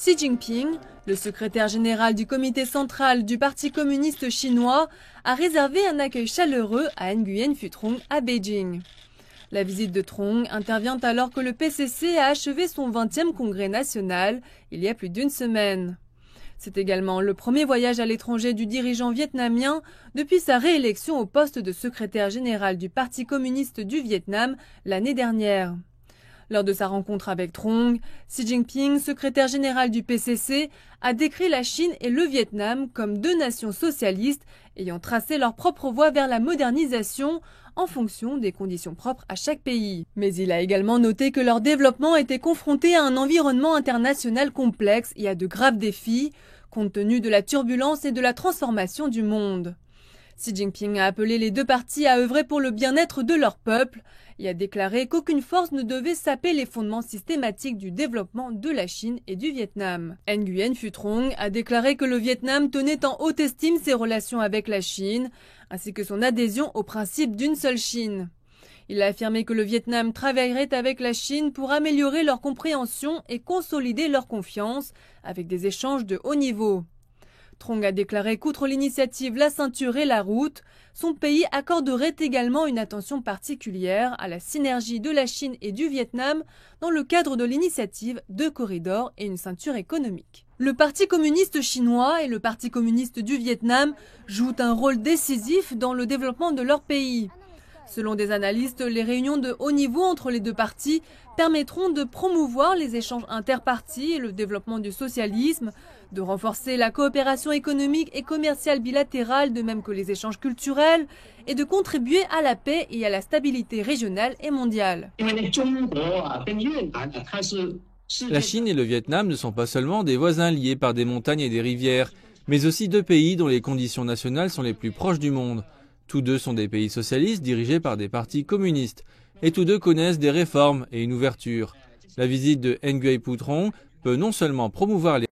Xi Jinping, le secrétaire général du comité central du Parti communiste chinois, a réservé un accueil chaleureux à Nguyen Phu Trong à Beijing. La visite de Trong intervient alors que le PCC a achevé son 20e congrès national il y a plus d'une semaine. C'est également le premier voyage à l'étranger du dirigeant vietnamien depuis sa réélection au poste de secrétaire général du Parti communiste du Vietnam l'année dernière. Lors de sa rencontre avec Trong, Xi Jinping, secrétaire général du PCC, a décrit la Chine et le Vietnam comme deux nations socialistes ayant tracé leur propre voie vers la modernisation en fonction des conditions propres à chaque pays. Mais il a également noté que leur développement était confronté à un environnement international complexe et à de graves défis, compte tenu de la turbulence et de la transformation du monde. Xi Jinping a appelé les deux parties à œuvrer pour le bien-être de leur peuple et a déclaré qu'aucune force ne devait saper les fondements systématiques du développement de la Chine et du Vietnam. Nguyen Phu Trong a déclaré que le Vietnam tenait en haute estime ses relations avec la Chine, ainsi que son adhésion au principe d'une seule Chine. Il a affirmé que le Vietnam travaillerait avec la Chine pour améliorer leur compréhension et consolider leur confiance avec des échanges de haut niveau. Trong a déclaré qu'outre l'initiative La Ceinture et la Route, son pays accorderait également une attention particulière à la synergie de la Chine et du Vietnam dans le cadre de l'initiative Deux corridors et une ceinture économique. Le Parti communiste chinois et le Parti communiste du Vietnam jouent un rôle décisif dans le développement de leur pays. Selon des analystes, les réunions de haut niveau entre les deux partis permettront de promouvoir les échanges interpartis et le développement du socialisme, de renforcer la coopération économique et commerciale bilatérale, de même que les échanges culturels, et de contribuer à la paix et à la stabilité régionale et mondiale. La Chine et le Vietnam ne sont pas seulement des voisins liés par des montagnes et des rivières, mais aussi deux pays dont les conditions nationales sont les plus proches du monde. Tous deux sont des pays socialistes dirigés par des partis communistes, et tous deux connaissent des réformes et une ouverture. La visite de Nguyen Phu Trong peut non seulement promouvoir les